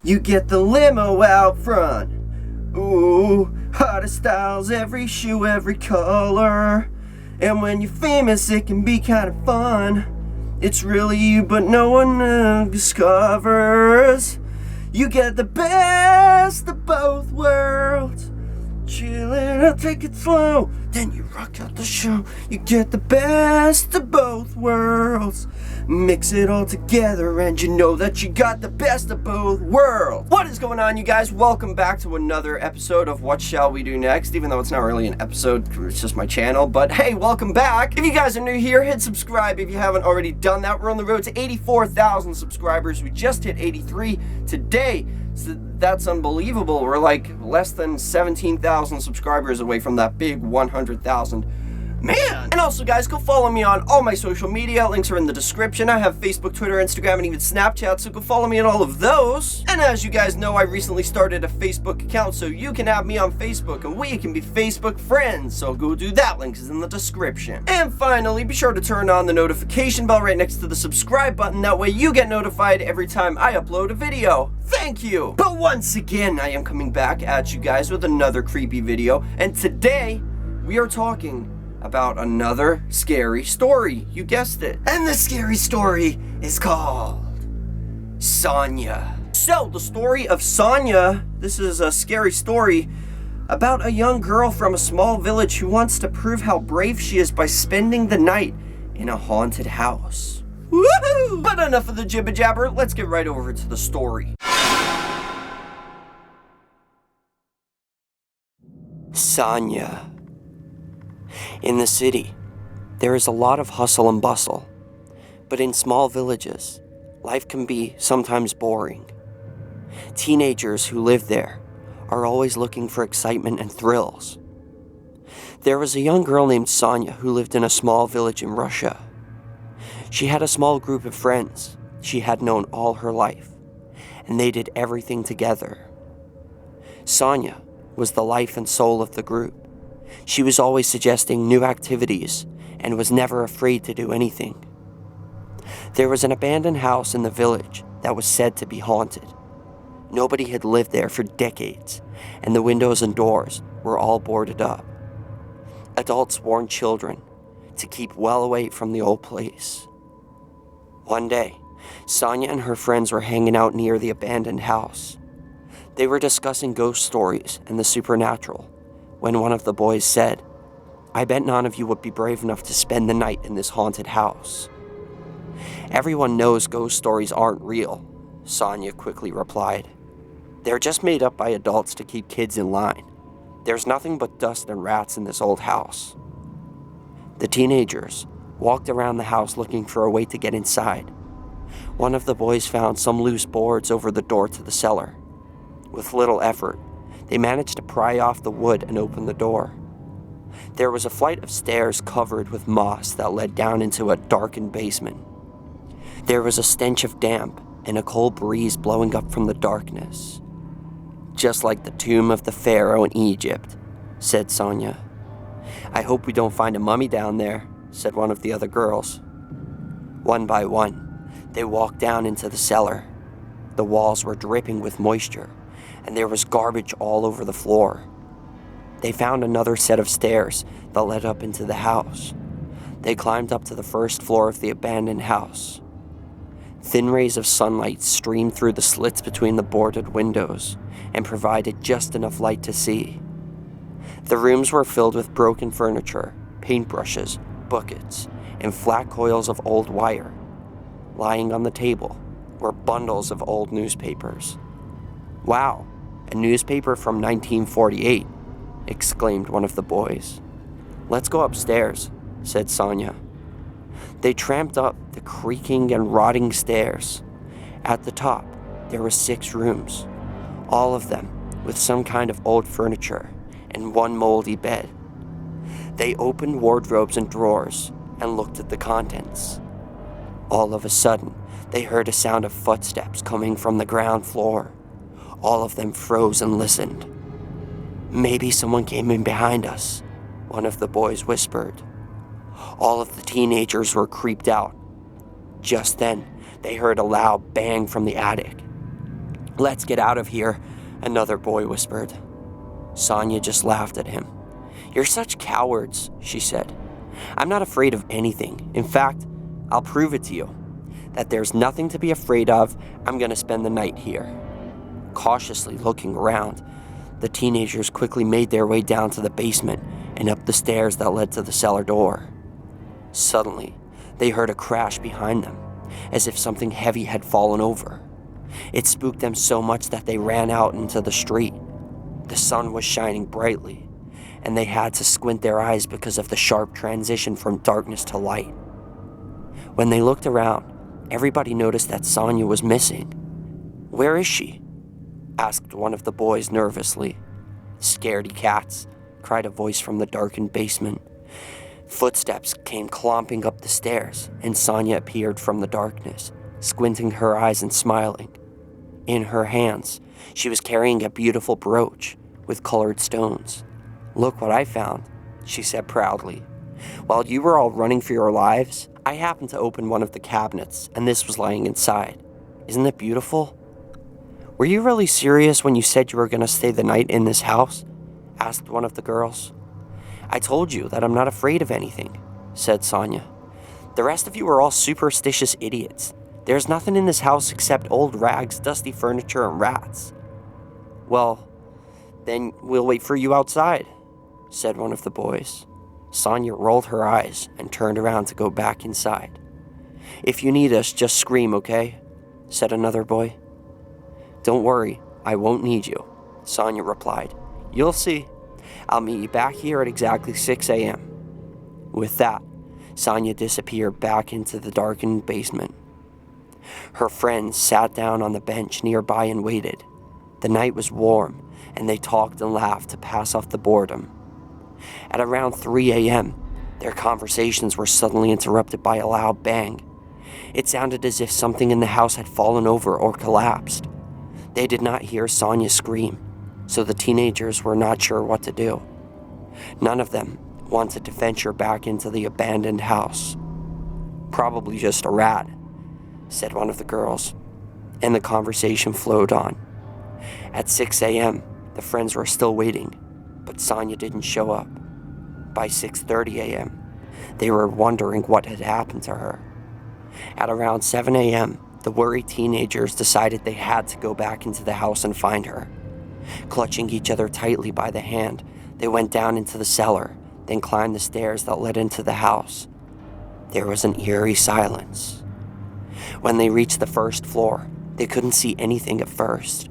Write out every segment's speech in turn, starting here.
You get the limo out front. Ooh, hottest styles, every shoe, every color. And when you're famous, it can be kind of fun. It's really you, but no one discovers. You get the best of both worlds. Chillin', I'll take it slow. Then you rock out the show. You get the best of both worlds. Mix it all together and you know that you got the best of both worlds. What is going on, you guys? Welcome back to another episode of What Shall We Do Next? Even though it's not really an episode, it's just my channel. But hey, welcome back. If you guys are new here, hit subscribe if you haven't already done that. We're on the road to 84,000 subscribers. We just hit 83 today. So that's unbelievable. We're like less than 17,000 subscribers away from that big 100,000. Man! And also, guys, go follow me on all my social media. Links are in the description. I have Facebook, Twitter, Instagram, and even Snapchat, so go follow me on all of those. And as you guys know, I recently started a Facebook account, so you can add me on Facebook, and we can be Facebook friends. So go do that. Link is in the description. And finally, be sure to turn on the notification bell right next to the subscribe button. That way you get notified every time I upload a video. Thank you! But once again, I am coming back at you guys with another creepy video, and today, we are talking about another scary story. You guessed it. And the scary story is called Sonia. So, the story of Sonia, this is a scary story about a young girl from a small village who wants to prove how brave she is by spending the night in a haunted house. Woohoo! But enough of the jibber jabber, let's get right over to the story. Sonia. In the city, there is a lot of hustle and bustle, but in small villages, life can be sometimes boring. Teenagers who live there are always looking for excitement and thrills. There was a young girl named Sonia who lived in a small village in Russia. She had a small group of friends she had known all her life, and they did everything together. Sonia was the life and soul of the group. She was always suggesting new activities and was never afraid to do anything. There was an abandoned house in the village that was said to be haunted. Nobody had lived there for decades, and the windows and doors were all boarded up. Adults warned children to keep well away from the old place. One day, Sonia and her friends were hanging out near the abandoned house. They were discussing ghost stories and the supernatural, when one of the boys said, "I bet none of you would be brave enough to spend the night in this haunted house." "Everyone knows ghost stories aren't real," Sonia quickly replied. "They're just made up by adults to keep kids in line. There's nothing but dust and rats in this old house." The teenagers walked around the house looking for a way to get inside. One of the boys found some loose boards over the door to the cellar. With little effort, they managed to pry off the wood and open the door. There was a flight of stairs covered with moss that led down into a darkened basement. There was a stench of damp and a cold breeze blowing up from the darkness. "Just like the tomb of the pharaoh in Egypt," said Sonia. "I hope we don't find a mummy down there," said one of the other girls. One by one, they walked down into the cellar. The walls were dripping with moisture, and there was garbage all over the floor. They found another set of stairs that led up into the house. They climbed up to the first floor of the abandoned house. Thin rays of sunlight streamed through the slits between the boarded windows and provided just enough light to see. The rooms were filled with broken furniture, paintbrushes, buckets, and flat coils of old wire. Lying on the table were bundles of old newspapers. "Wow, a newspaper from 1948, exclaimed one of the boys. "Let's go upstairs," said Sonia. They tramped up the creaking and rotting stairs. At the top, there were 6 rooms, all of them with some kind of old furniture and one moldy bed. They opened wardrobes and drawers and looked at the contents. All of a sudden, they heard a sound of footsteps coming from the ground floor. All of them froze and listened. "Maybe someone came in behind us," one of the boys whispered. All of the teenagers were creeped out. Just then, they heard a loud bang from the attic. "Let's get out of here," another boy whispered. Sonia just laughed at him. "You're such cowards," she said. "I'm not afraid of anything. In fact, I'll prove it to you. That there's nothing to be afraid of. I'm going to spend the night here." Cautiously looking around, the teenagers quickly made their way down to the basement and up the stairs that led to the cellar door. Suddenly, they heard a crash behind them, as if something heavy had fallen over. It spooked them so much that they ran out into the street. The sun was shining brightly, and they had to squint their eyes because of the sharp transition from darkness to light. When they looked around, everybody noticed that Sonia was missing. "Where is she?" asked one of the boys nervously. "Scaredy cats," cried a voice from the darkened basement. Footsteps came clomping up the stairs, and Sonia appeared from the darkness, squinting her eyes and smiling. In her hands, she was carrying a beautiful brooch with colored stones. "Look what I found," she said proudly. "While you were all running for your lives, I happened to open one of the cabinets, and this was lying inside. Isn't it beautiful?" "Were you really serious when you said you were going to stay the night in this house?" asked one of the girls. "I told you that I'm not afraid of anything," said Sonia. "The rest of you are all superstitious idiots. There's nothing in this house except old rags, dusty furniture, and rats." "Well, then we'll wait for you outside," said one of the boys. Sonia rolled her eyes and turned around to go back inside. "If you need us, just scream, okay?" said another boy. "Don't worry, I won't need you," Sonia replied. "You'll see. I'll meet you back here at exactly 6 a.m. With that, Sonia disappeared back into the darkened basement. Her friends sat down on the bench nearby and waited. The night was warm, and they talked and laughed to pass off the boredom. At around 3 a.m., their conversations were suddenly interrupted by a loud bang. It sounded as if something in the house had fallen over or collapsed. They did not hear Sonia scream, so the teenagers were not sure what to do. None of them wanted to venture back into the abandoned house. "Probably just a rat," said one of the girls, and the conversation flowed on. At 6 a.m., the friends were still waiting, but Sonia didn't show up. By 6:30 a.m., they were wondering what had happened to her. At around 7 a.m., the worried teenagers decided they had to go back into the house and find her. Clutching each other tightly by the hand, they went down into the cellar, then climbed the stairs that led into the house. There was an eerie silence. When they reached the first floor, they couldn't see anything at first.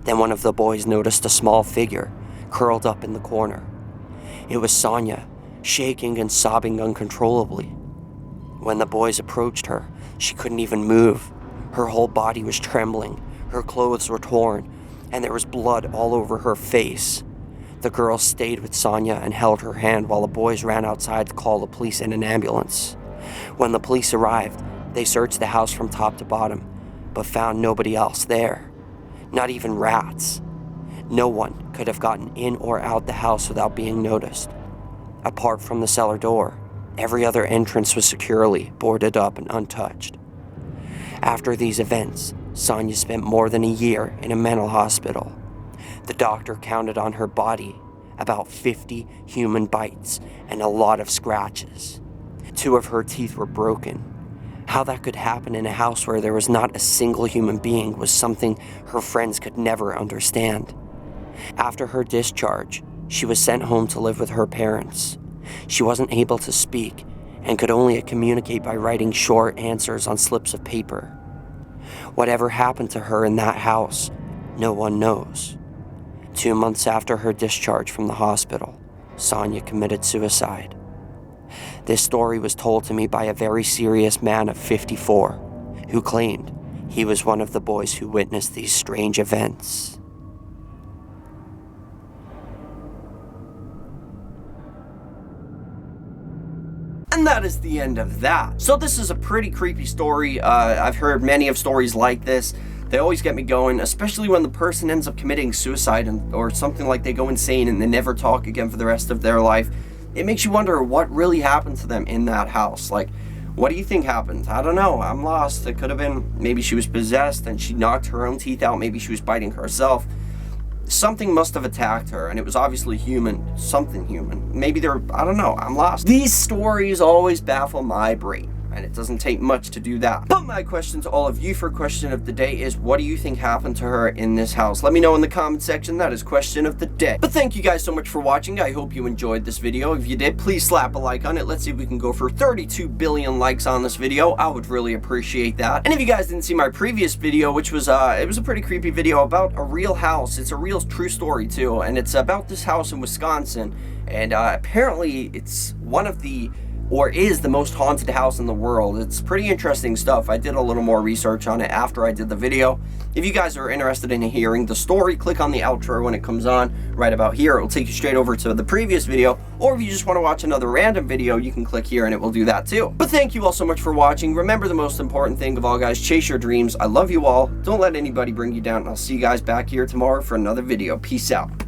Then one of the boys noticed a small figure curled up in the corner. It was Sonia, shaking and sobbing uncontrollably. When the boys approached her, she couldn't even move. Her whole body was trembling, her clothes were torn, and there was blood all over her face. The girls stayed with Sonia and held her hand while the boys ran outside to call the police and an ambulance. When the police arrived, they searched the house from top to bottom, but found nobody else there. Not even rats. No one could have gotten in or out the house without being noticed. Apart from the cellar door, every other entrance was securely boarded up and untouched. After these events, Sonia spent more than a year in a mental hospital. The doctor counted on her body about 50 human bites and a lot of scratches. 2 of her teeth were broken. How that could happen in a house where there was not a single human being was something her friends could never understand. After her discharge, she was sent home to live with her parents. She wasn't able to speak and could only communicate by writing short answers on slips of paper. Whatever happened to her in that house, no one knows. 2 months after her discharge from the hospital, Sonia committed suicide. This story was told to me by a very serious man of 54, who claimed he was one of the boys who witnessed these strange events. And that is the end of that. So this is a pretty creepy story. I've heard many of stories like this. They always get me going, especially when the person ends up committing suicide or something like they go insane and they never talk again for the rest of their life. It makes you wonder what really happened to them in that house. Like, What do you think happened? I don't know. I'm lost. It could have been maybe she was possessed and she knocked her own teeth out. Maybe she was biting herself. Something must have attacked her, and it was obviously human. Something human. Maybe I don't know. I'm lost. These stories always baffle my brain, and it doesn't take much to do that. But my question to all of you for question of the day is, what do you think happened to her in this house? Let me know in the comment section. That is question of the day. But thank you guys so much for watching. I hope you enjoyed this video. If you did, please slap a like on it. Let's see if we can go for 32 billion likes on this video. I would really appreciate that. And if you guys didn't see my previous video, which was it was a pretty creepy video about a real house. It's a real true story too, and it's about this house in Wisconsin, and apparently it's one of the is the most haunted house in the world. It's pretty interesting stuff. I did a little more research on it after I did the video. If you guys are interested in hearing the story, click on the outro when it comes on right about here. It will take you straight over to the previous video, or if you just want to watch another random video, you can click here and it will do that too. But thank you all so much for watching. Remember the most important thing of all, guys, chase your dreams. I love you all. Don't let anybody bring you down, and I'll see you guys back here tomorrow for another video. Peace out.